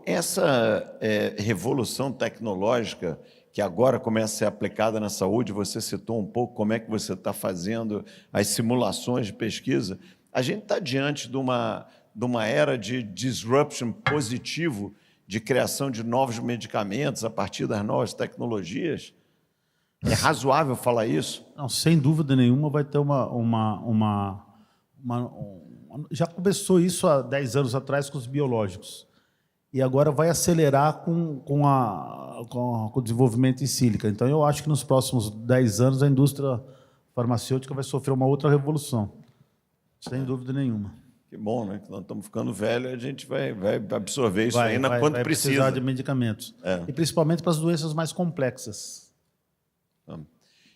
essa revolução tecnológica que agora começa a ser aplicada na saúde, você citou um pouco como é que você está fazendo as simulações de pesquisa. A gente está diante de uma era de disruption positivo, de criação de novos medicamentos a partir das novas tecnologias. É razoável falar isso? Não, sem dúvida nenhuma vai ter já começou isso há 10 anos atrás com os biológicos. E agora vai acelerar com o desenvolvimento em sílica. Então, eu acho que nos próximos 10 anos a indústria farmacêutica vai sofrer uma outra revolução, sem dúvida nenhuma. Que bom, né? Que nós estamos ficando velhos, a gente vai absorver isso ainda quando vai precisa. Precisar de medicamentos. E principalmente para as doenças mais complexas.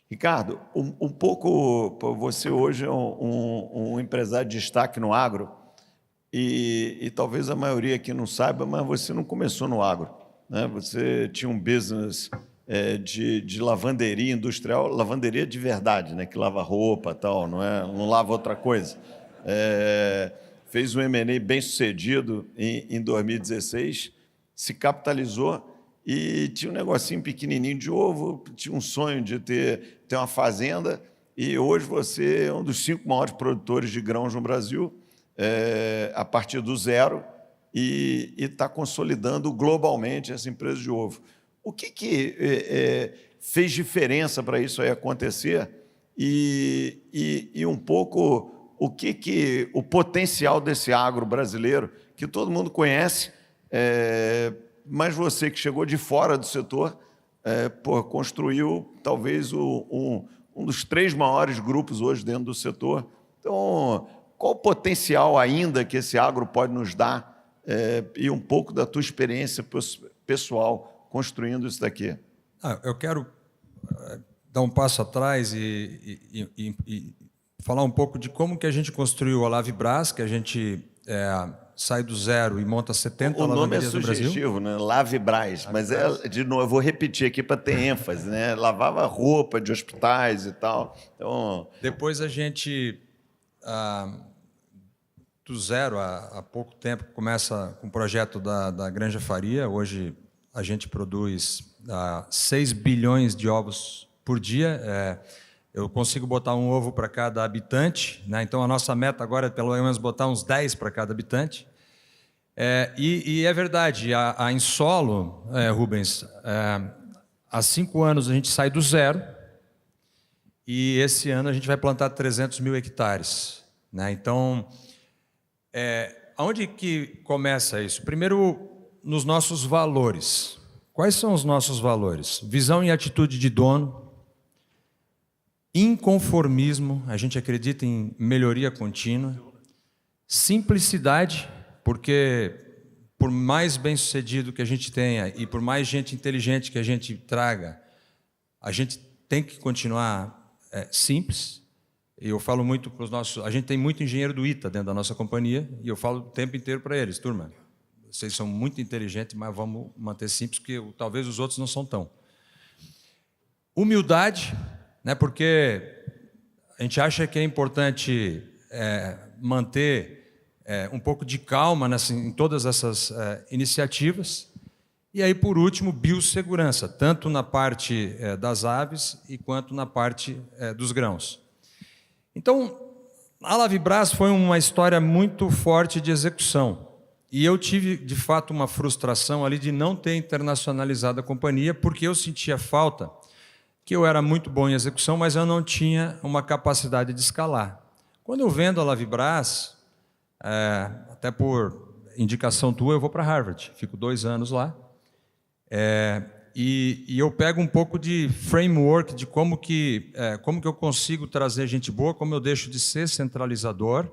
Ricardo, um pouco, você hoje é um empresário de destaque no agro, e talvez a maioria aqui não saiba, mas você não começou no agro, né? Você tinha um business de lavanderia industrial, lavanderia de verdade, né? Que lava roupa, tal, não lava outra coisa. Fez um M&A bem sucedido em 2016, se capitalizou e tinha um negocinho pequenininho de ovo, tinha um sonho de ter uma fazenda, e hoje você é um dos 5 maiores produtores de grãos no Brasil, a partir do zero, e está consolidando globalmente essa empresa de ovo. O que fez diferença para isso aí acontecer? E um pouco o potencial desse agro brasileiro, que todo mundo conhece, mas você que chegou de fora do setor, construiu talvez um dos 3 maiores grupos hoje dentro do setor. Então, qual o potencial ainda que esse agro pode nos dar, e um pouco da tua experiência pessoal construindo isso daqui? Eu quero dar um passo atrás e falar um pouco de como que a gente construiu a Lavibras, que a gente sai do zero e monta 70 lavanderias no Brasil. O nome é sugestivo, né? Lavibras, mas de novo, eu vou repetir aqui para ter ênfase, né? Lavava roupa de hospitais e tal. Então... Depois a gente, do zero, há pouco tempo, começa com o projeto da Granja Faria. Hoje a gente produz 6 bilhões de ovos por dia. Eu consigo botar um ovo para cada habitante, né? Então a nossa meta agora é pelo menos botar uns 10 para cada habitante. E é verdade, a Insolo, Rubens, há 5 anos a gente sai do zero, e esse ano a gente vai plantar 300 mil hectares, né? Então, aonde que começa isso? Primeiro, nos nossos valores. Quais são os nossos valores? Visão e atitude de dono, inconformismo, a gente acredita em melhoria contínua, simplicidade, porque por mais bem-sucedido que a gente tenha e por mais gente inteligente que a gente traga, a gente tem que continuar simples. E eu falo muito para os nossos... A gente tem muito engenheiro do ITA dentro da nossa companhia, e eu falo o tempo inteiro para eles: turma, vocês são muito inteligentes, mas vamos manter simples, porque talvez os outros não são tão. Humildade, né? Porque a gente acha que é importante manter um pouco de calma em todas essas iniciativas. E aí, por último, biossegurança, tanto na parte das aves e quanto na parte dos grãos. Então, a Lavibras foi uma história muito forte de execução. E eu tive, de fato, uma frustração ali de não ter internacionalizado a companhia, porque eu sentia falta, que eu era muito bom em execução, mas eu não tinha uma capacidade de escalar. Quando eu vendo a Lavibras, até por indicação tua, eu vou para Harvard, fico 2 anos lá, e eu pego um pouco de framework de como que eu consigo trazer gente boa, como eu deixo de ser centralizador,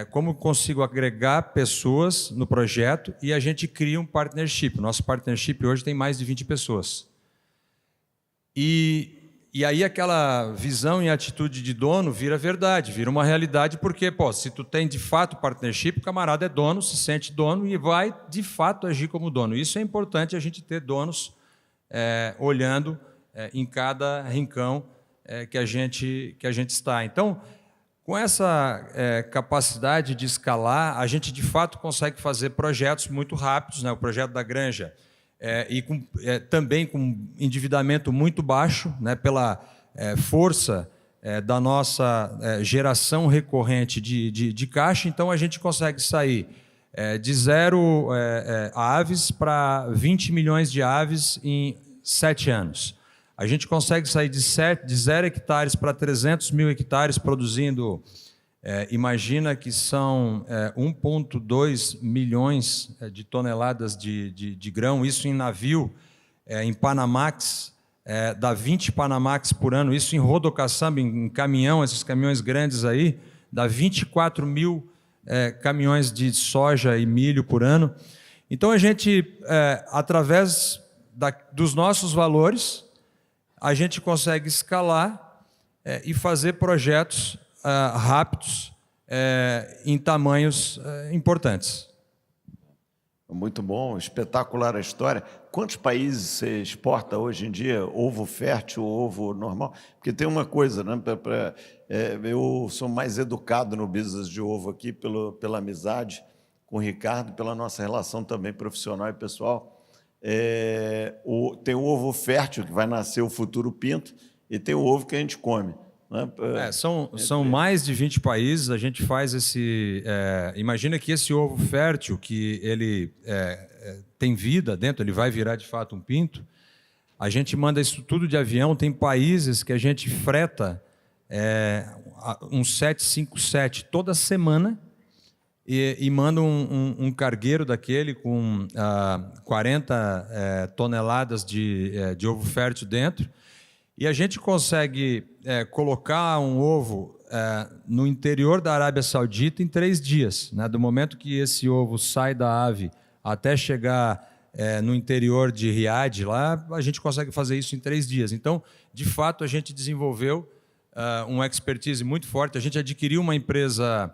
como eu consigo agregar pessoas no projeto, e a gente cria um partnership. O nosso partnership hoje tem mais de 20 pessoas. E aí aquela visão e atitude de dono vira verdade, vira uma realidade, porque se tu tem de fato partnership, o camarada é dono, se sente dono e vai de fato agir como dono. Isso é importante, a gente ter donos olhando em cada rincão que a gente está. Então, com essa capacidade de escalar, a gente de fato consegue fazer projetos muito rápidos, né? O projeto da Granja, também com endividamento muito baixo, né, pela força da nossa geração recorrente de caixa. Então, a gente consegue sair de 0 aves para 20 milhões de aves em 7 anos. A gente consegue sair de 0 hectares para 300 mil hectares produzindo... imagina que são 1,2 milhões de toneladas de grão, isso em navio, em Panamax, dá 20 Panamax por ano, isso em rodocaçamba, em caminhão, esses caminhões grandes aí, dá 24 mil caminhões de soja e milho por ano. Então a gente, através dos nossos valores, a gente consegue escalar e fazer projetos rápidos em tamanhos importantes. Muito bom, espetacular a história. Quantos países você exporta hoje em dia? Ovo fértil, ovo normal? Porque tem uma coisa, né? Eu sou mais educado no business de ovo aqui pela amizade com o Ricardo, pela nossa relação também profissional e pessoal. Tem o ovo fértil, que vai nascer o futuro pinto, e tem o ovo que a gente come. Né? São mais de 20 países, a gente faz esse... imagina que esse ovo fértil, que ele tem vida dentro, ele vai virar de fato um pinto, a gente manda isso tudo de avião, tem países que a gente freta um 757 toda semana e manda um cargueiro daquele com 40 toneladas de ovo fértil dentro, e a gente consegue colocar um ovo no interior da Arábia Saudita em 3 dias. Né? Do momento que esse ovo sai da ave até chegar no interior de Riad, lá, a gente consegue fazer isso em 3 dias. Então, de fato, a gente desenvolveu uma expertise muito forte. A gente adquiriu uma empresa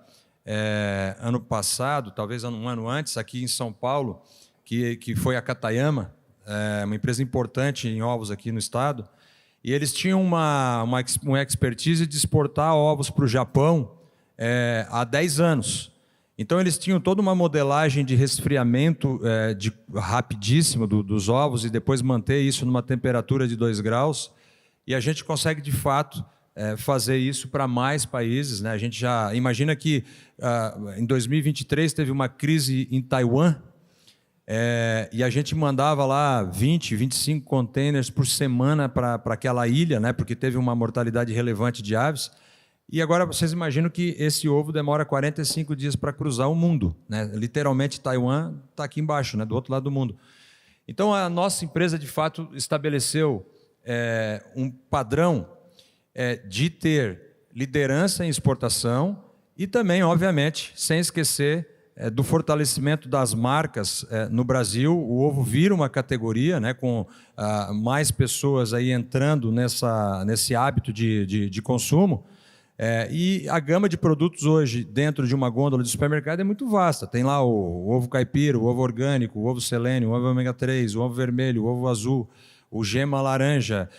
ano passado, talvez um ano antes, aqui em São Paulo, que foi a Katayama, uma empresa importante em ovos aqui no estado. E eles tinham uma expertise de exportar ovos para o Japão há 10 anos. Então, eles tinham toda uma modelagem de resfriamento rapidíssimo dos ovos e depois manter isso numa temperatura de 2 graus. E a gente consegue, de fato, fazer isso para mais países. Né? A gente já imagina que em 2023 teve uma crise em Taiwan, e a gente mandava lá 20, 25 containers por semana para aquela ilha, né? Porque teve uma mortalidade relevante de aves. E agora vocês imaginam que esse ovo demora 45 dias para cruzar o mundo. Né? Literalmente, Taiwan está aqui embaixo, né? Do outro lado do mundo. Então, a nossa empresa, de fato, estabeleceu um padrão de ter liderança em exportação e também, obviamente, sem esquecer do fortalecimento das marcas no Brasil. O ovo vira uma categoria, né, com mais pessoas aí entrando nesse hábito de consumo. E a gama de produtos hoje dentro de uma gôndola de supermercado é muito vasta. Tem lá o ovo caipira, o ovo orgânico, o ovo selênio, o ovo ômega 3, o ovo vermelho, o ovo azul, o gema laranja.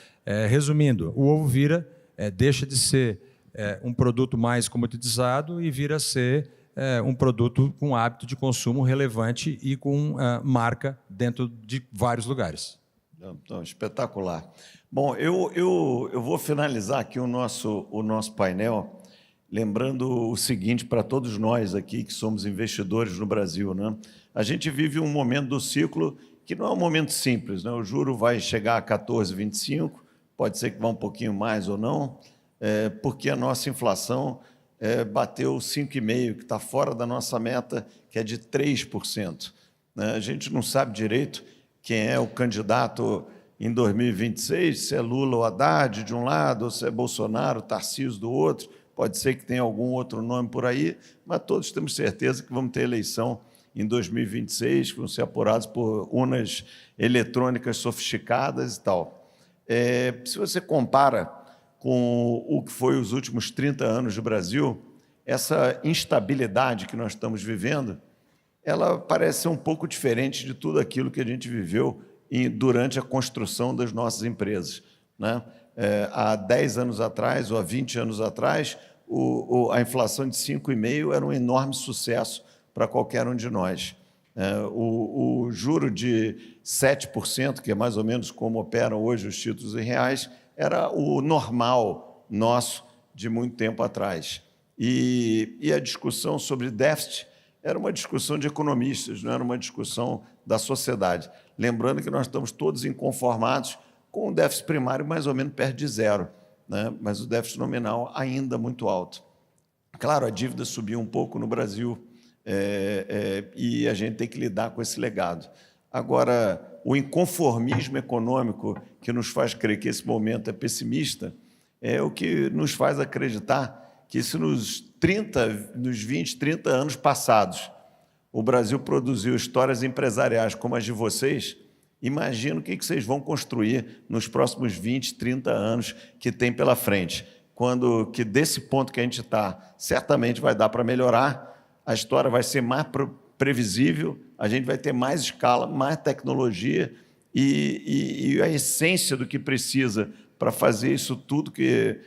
Resumindo, o ovo deixa de ser um produto mais comoditizado e vira a ser um produto com hábito de consumo relevante e com marca dentro de vários lugares. Então, espetacular. Bom, eu vou finalizar aqui o nosso painel lembrando o seguinte para todos nós aqui que somos investidores no Brasil. Né? A gente vive um momento do ciclo que não é um momento simples. Né? O juro vai chegar a 14,25, pode ser que vá um pouquinho mais ou não, porque a nossa inflação bateu 5,5%, que está fora da nossa meta, que é de 3%. Né? A gente não sabe direito quem é o candidato em 2026, se é Lula ou Haddad de um lado, ou se é Bolsonaro, Tarcísio do outro, pode ser que tenha algum outro nome por aí, mas todos temos certeza que vamos ter eleição em 2026, que vão ser apurados por urnas eletrônicas sofisticadas e tal. Se você compara com o que foi os últimos 30 anos do Brasil, essa instabilidade que nós estamos vivendo, ela parece ser um pouco diferente de tudo aquilo que a gente viveu durante a construção das nossas empresas. Né? Há 10 anos atrás, ou há 20 anos atrás, a inflação de 5,5% era um enorme sucesso para qualquer um de nós. O juro de 7%, que é mais ou menos como operam hoje os títulos em reais, era o normal nosso de muito tempo atrás. E a discussão sobre déficit era uma discussão de economistas, não era uma discussão da sociedade. Lembrando que nós estamos todos inconformados com o déficit primário mais ou menos perto de 0, né? Mas o déficit nominal ainda muito alto. Claro, a dívida subiu um pouco no Brasil e a gente tem que lidar com esse legado. Agora, o inconformismo econômico que nos faz crer que esse momento é pessimista é o que nos faz acreditar que se nos 20, 30 anos passados o Brasil produziu histórias empresariais como as de vocês, Imagina o que vocês vão construir nos próximos 20, 30 anos que tem pela frente. Quando que desse ponto que a gente está, certamente vai dar para melhorar, a história vai ser mais previsível, a gente vai ter mais escala, mais tecnologia e a essência do que precisa para fazer isso tudo que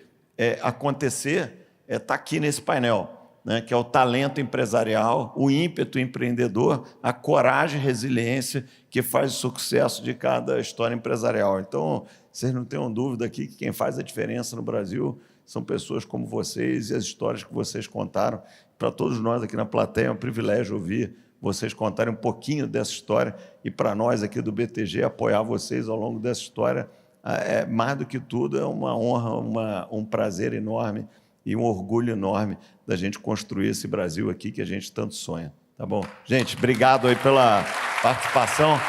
acontecer está aqui nesse painel, né, que é o talento empresarial, o ímpeto empreendedor, a coragem e resiliência que faz o sucesso de cada história empresarial. Então, vocês não tenham dúvida aqui que quem faz a diferença no Brasil são pessoas como vocês e as histórias que vocês contaram. Para todos nós aqui na plateia, é um privilégio ouvir vocês contarem um pouquinho dessa história e para nós aqui do BTG apoiar vocês ao longo dessa história. Mais do que tudo, é uma honra, um prazer enorme e um orgulho enorme da gente construir esse Brasil aqui que a gente tanto sonha. Tá bom? Gente, obrigado aí pela participação.